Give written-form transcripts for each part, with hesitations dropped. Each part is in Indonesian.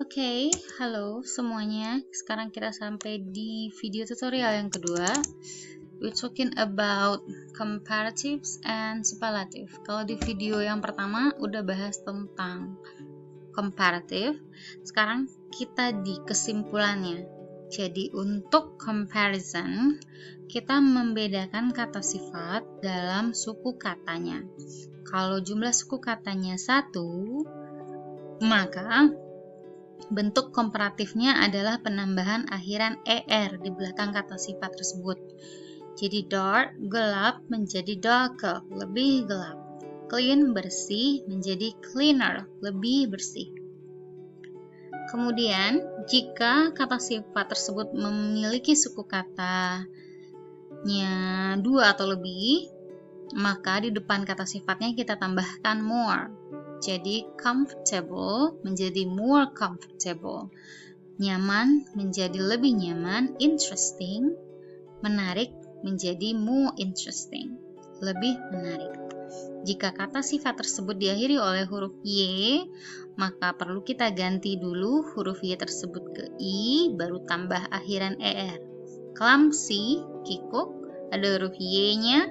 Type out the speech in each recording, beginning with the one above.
Oke, halo semuanya. Sekarang kita sampai di video tutorial yang kedua. We're talking about comparatives and superlative. Kalau di video yang pertama udah bahas tentang comparative, sekarang kita di kesimpulannya. Jadi untuk comparison, kita membedakan kata sifat dalam suku katanya. Kalau jumlah suku katanya 1, maka bentuk komparatifnya adalah penambahan akhiran er di belakang kata sifat tersebut. Jadi dark, gelap menjadi darker, lebih gelap. Clean, bersih menjadi cleaner, lebih bersih. Kemudian, jika kata sifat tersebut memiliki suku katanya 2 atau lebih, maka di depan kata sifatnya kita tambahkan more. Jadi comfortable menjadi more comfortable, nyaman menjadi lebih nyaman, interesting, menarik menjadi more interesting, lebih menarik. Jika kata sifat tersebut diakhiri oleh huruf Y, maka perlu kita ganti dulu huruf Y tersebut ke I, baru tambah akhiran ER. Clumsy, kikuk, ada huruf Y-nya,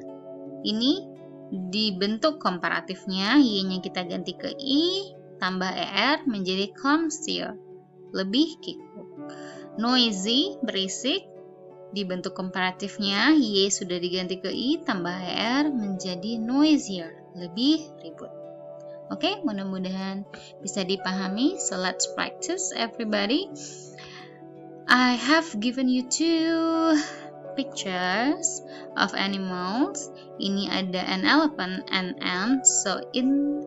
ini dibentuk komparatifnya, Y-nya kita ganti ke I, tambah ER menjadi clumsier, lebih kikuk. Noisy, berisik, dibentuk komparatifnya, Y sudah diganti ke I, tambah ER menjadi noisier, lebih ribut. Oke, mudah-mudahan bisa dipahami. So let's practice everybody. I have given you 2 pictures of animals. Ini ada an elephant and ant. So in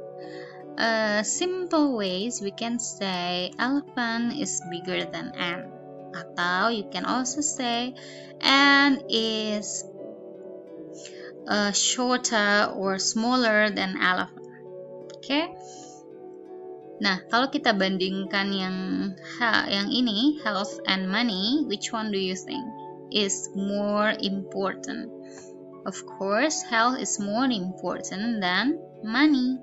simple ways we can say elephant is bigger than ant. Atau you can also say ant is shorter or smaller than elephant. Okay? Nah, kalau kita bandingkan yang ini, health and money, which one do you think is more important? Of course, health is more important than money.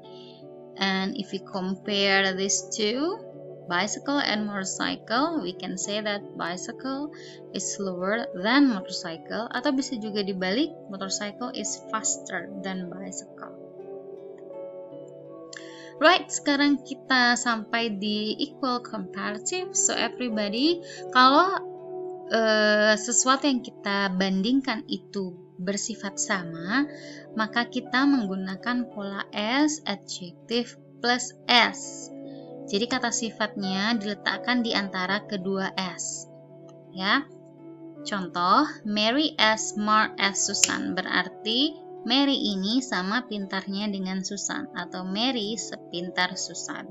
And if we compare these two, bicycle and motorcycle, we can say that bicycle is slower than motorcycle, atau bisa juga dibalik, motorcycle is faster than bicycle. Right, sekarang kita sampai di equal comparative. So everybody, kalau sesuatu yang kita bandingkan itu bersifat sama, maka kita menggunakan pola S, adjective plus S. Jadi kata sifatnya diletakkan di antara kedua S. Ya. Contoh, Mary as smart as Susan, berarti Mary ini sama pintarnya dengan Susan, atau Mary sepintar Susan.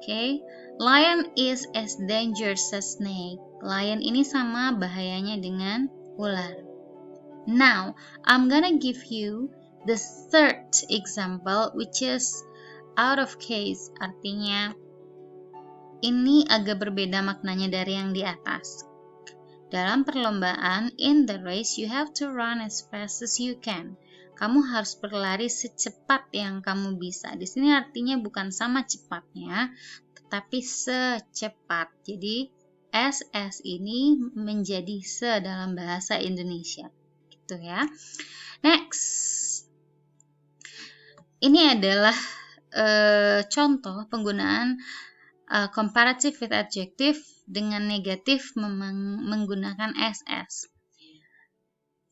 Okay. Lion is as dangerous as snake. Lion ini sama bahayanya dengan ular. Now, I'm gonna give you the third example, which is out of case. Artinya, ini agak berbeda maknanya dari yang di atas. Dalam perlombaan, in the race, you have to run as fast as you can. Kamu harus berlari secepat yang kamu bisa. Di sini artinya bukan sama cepatnya, tetapi secepat. Jadi, SS ini menjadi se dalam bahasa Indonesia. Gitu ya. Next. Ini adalah contoh penggunaan comparative with adjective dengan negatif menggunakan SS.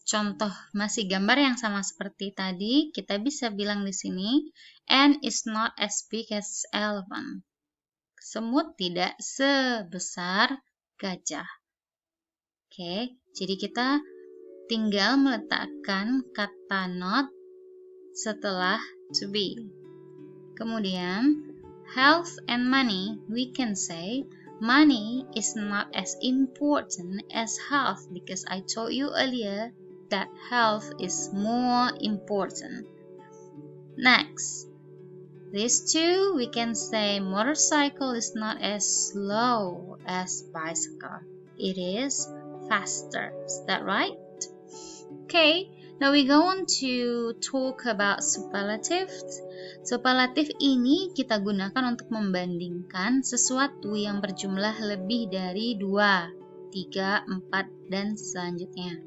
Contoh masih gambar yang sama seperti tadi, kita bisa bilang di sini, ant is not as big as elephant. Semut tidak sebesar gajah. Oke, jadi kita tinggal meletakkan kata not setelah to be. Kemudian, health and money, we can say, money is not as important as health because I told you earlier that health is more important. Next, these two, we can say motorcycle is not as slow as bicycle. It is faster. Is that right? Okay, Now we go on to talk about superlatives. Superlatif ini kita gunakan untuk membandingkan sesuatu yang berjumlah lebih dari 2, 3, 4, dan selanjutnya.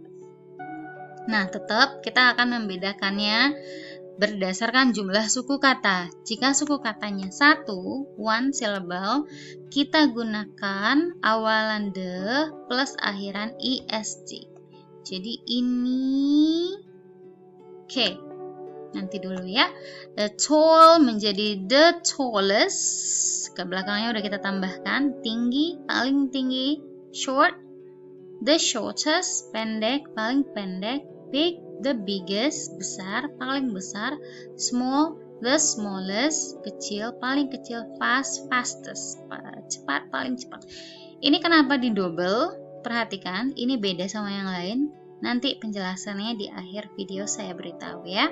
Nah, tetap kita akan membedakannya berdasarkan jumlah suku kata. Jika suku katanya 1, one syllable, kita gunakan awalan the plus akhiran est. Jadi ini oke. Nanti dulu ya. The tall menjadi the tallest. Ke belakangnya udah kita tambahkan tinggi, paling tinggi, short, the shortest, pendek, paling pendek, big, the biggest, besar, paling besar, small, the smallest, kecil, paling kecil, fast, fastest, cepat, paling cepat. Ini kenapa di double? Perhatikan, ini beda sama yang lain. Nanti penjelasannya di akhir video saya beritahu ya.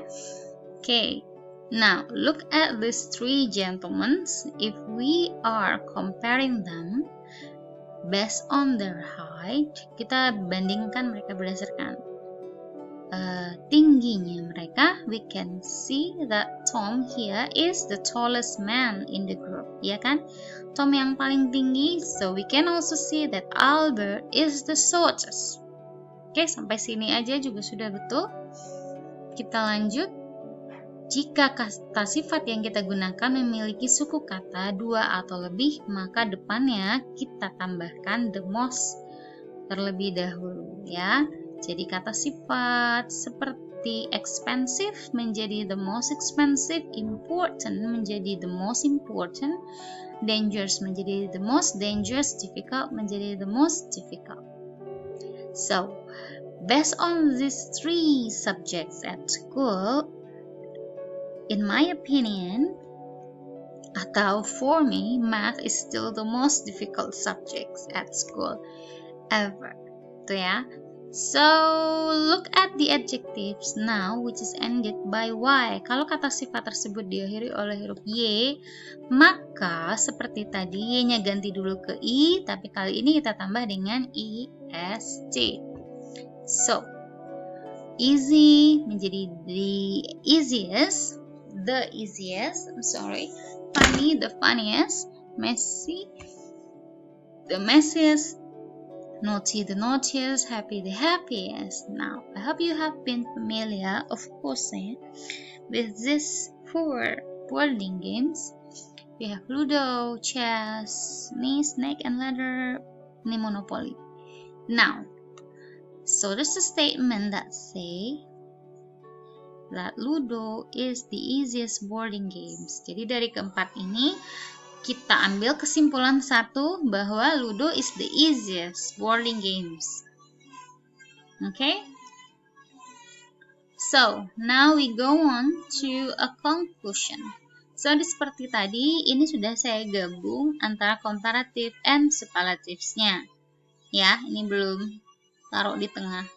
Okay, now look at these 3 gentlemen. If we are comparing them based on their height, kita bandingkan mereka berdasarkan tingginya mereka. We can see that Tom here is the tallest man in the group, ya kan? Tom yang paling tinggi, so we can also see that Albert is the shortest. Oke, sampai sini aja juga sudah betul. Kita lanjut. Jika kata sifat yang kita gunakan memiliki suku kata 2 atau lebih, maka depannya kita tambahkan the most terlebih dahulu ya. Jadi kata sifat seperti expensive menjadi the most expensive, important menjadi the most important, dangerous menjadi the most dangerous, difficult menjadi the most difficult. So, based on these 3 subjects at school, in my opinion, atau for me, math is still the most difficult subjects at school ever. Tuh ya. So, look at the adjectives now, which is ended by y. Kalau kata sifat tersebut diakhiri oleh huruf y, maka seperti tadi y-nya ganti dulu ke i, tapi kali ini kita tambah dengan est. So, easy menjadi the easiest, funny, the funniest, messy, the messiest, naughty, the naughtiest, happy, the happiest. Now, I hope you have been familiar, of course, with these 4 boarding games. We have Ludo, chess, snake and ladder, Monopoly. Now, so there's a statement that say that Ludo is the easiest boarding games. Jadi dari keempat ini kita ambil kesimpulan satu bahwa Ludo is the easiest boarding games. Okay? So, now we go on to a conclusion. So, seperti tadi, ini sudah saya gabung antara comparative and superlatives-nya. Ya, ini belum taruh di tengah.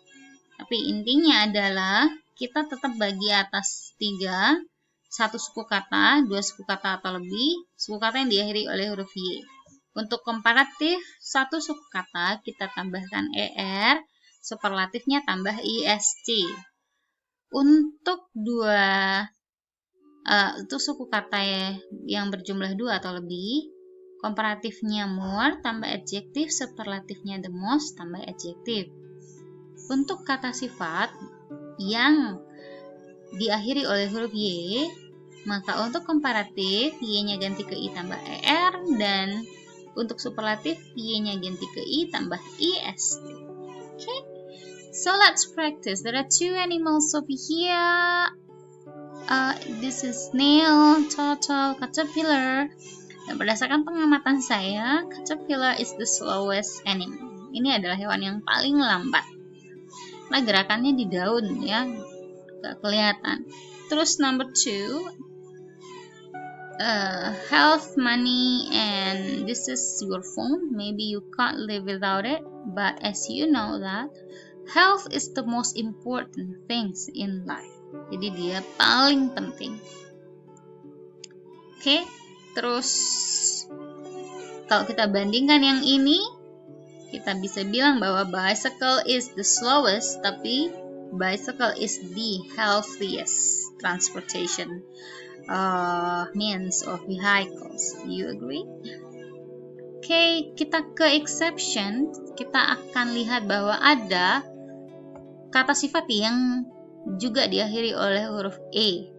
Tapi intinya adalah kita tetap bagi atas 3, 1 suku kata, 2 suku kata atau lebih, suku kata yang diakhiri oleh huruf Y. Untuk komparatif, 1 suku kata kita tambahkan ER, superlatifnya tambah IST. Untuk untuk suku kata yang berjumlah 2 atau lebih, komparatifnya more, tambah adjektif, superlatifnya the most, tambah adjektif. Untuk kata sifat yang diakhiri oleh huruf Y, maka untuk komparatif, Y-nya ganti ke I tambah ER, dan untuk superlatif, Y-nya ganti ke I tambah IST. Okay? So let's practice. There are 2 animals over here. This is snail, turtle, caterpillar. Dan berdasarkan pengamatan saya, caterpillar is the slowest animal. Ini adalah hewan yang paling lambat. Nah, gerakannya di daun ya, gak kelihatan. Terus number 2, health, money, and this is your phone. Maybe you can't live without it, but as you know that health is the most important things in life. Jadi dia paling penting. Oke, terus kalau kita bandingkan yang ini, kita bisa bilang bahwa bicycle is the slowest, tapi bicycle is the healthiest transportation means of vehicles. Do you agree? Oke, kita ke exception. Kita akan lihat bahwa ada kata sifat yang juga diakhiri oleh huruf e.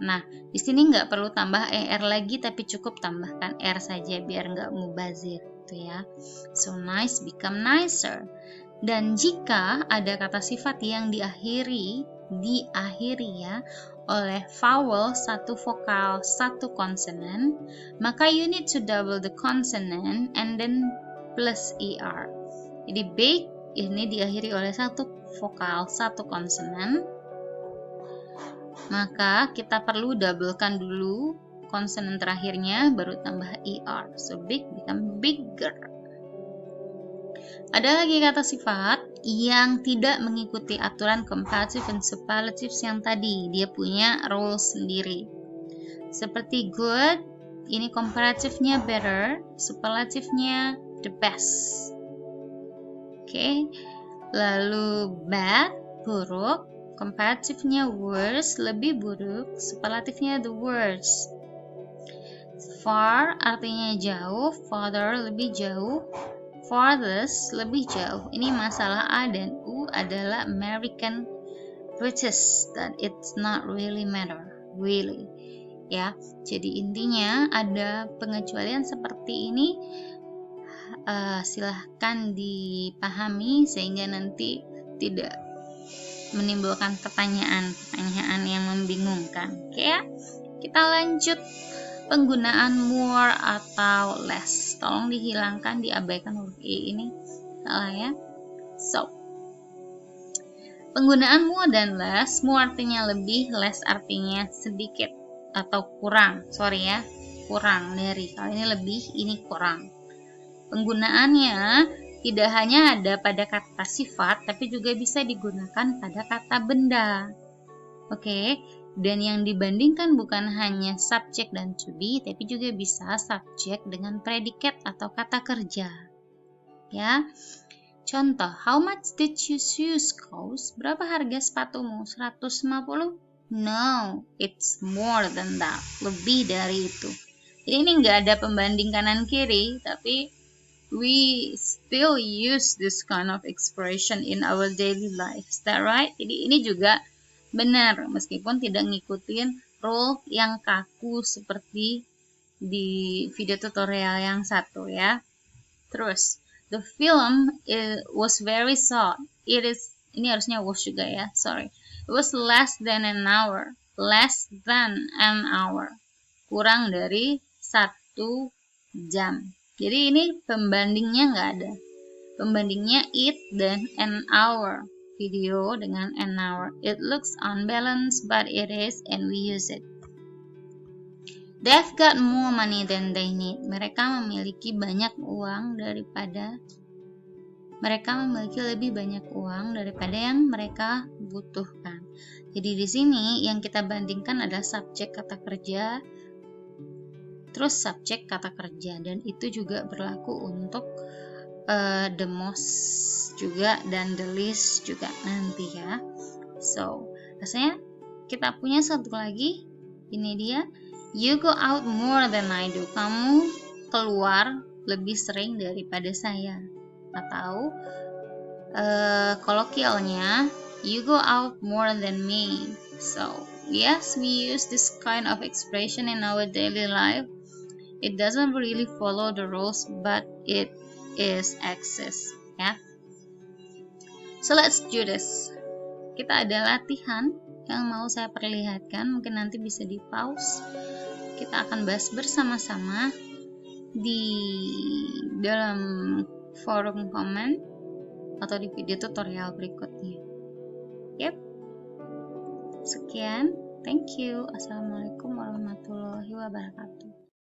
Nah, di sini nggak perlu tambah er lagi, tapi cukup tambahkan r saja biar nggak mubazir, gitu ya. So nice become nicer. Dan jika ada kata sifat yang diakhiri ya oleh vowel, satu vokal, satu konsonan, maka you need to double the consonant and then plus er. Jadi bake ini diakhiri oleh satu vokal, satu konsonan, maka kita perlu doublekan dulu konsonan terakhirnya baru tambah er. So big become bigger. Ada lagi kata sifat yang tidak mengikuti aturan comparative and superlatives yang tadi. Dia punya rule sendiri. Seperti good, ini comparatifnya better, superlatifnya the best. Oke. Lalu bad, buruk, comparatifnya worse, lebih buruk, superlatifnya the worst. Far artinya jauh, farther lebih jauh, farthest lebih jauh. Ini masalah A dan U adalah American British, that it's not really matter, really. Ya, jadi intinya ada pengecualian seperti ini. Silahkan dipahami sehingga nanti tidak menimbulkan pertanyaan yang membingungkan. Oke ya, kita lanjut. Penggunaan more atau less, tolong dihilangkan, diabaikan huruf e ini, salah ya. So, penggunaan more dan less, more artinya lebih, less artinya sedikit atau kurang, kurang dari. Kalau ini lebih, ini kurang. Penggunaannya tidak hanya ada pada kata sifat, tapi juga bisa digunakan pada kata benda. Oke. Dan yang dibandingkan bukan hanya subjek dan to be, tapi juga bisa subjek dengan predikat atau kata kerja. Ya. Contoh, how much did your shoes cost? Berapa harga sepatumu? 150? No, it's more than that. Lebih dari itu. Jadi ini nggak ada pembanding kanan kiri, tapi we still use this kind of expression in our daily life. Is that right? Jadi ini juga benar, meskipun tidak ngikutin rule yang kaku seperti di video tutorial yang satu ya. Terus, the film was very short. Ini harusnya was juga ya, sorry. It was less than an hour. Less than an hour. Kurang dari 1 jam. Jadi ini pembandingnya nggak ada. Pembandingnya it dan an hour. Video dengan an hour. It looks unbalanced, but it is, and we use it. They've got more money than they need. Mereka memiliki lebih banyak uang daripada yang mereka butuhkan. Jadi di sini yang kita bandingkan adalah subjek kata kerja, terus subjek kata kerja, dan itu juga berlaku untuk the most juga dan the least juga nanti ya. So, rasanya kita punya satu lagi. Ini dia. You go out more than I do. Kamu keluar lebih sering daripada saya. Atau kolokialnya, you go out more than me. So, yes, we use this kind of expression in our daily life. It doesn't really follow the rules, but it is access ya. So let's do this. Kita ada latihan yang mau saya perlihatkan, mungkin nanti bisa di pause. Kita akan bahas bersama-sama di dalam forum komen atau di video tutorial berikutnya. Yep. Sekian, thank you. Assalamualaikum warahmatullahi wabarakatuh.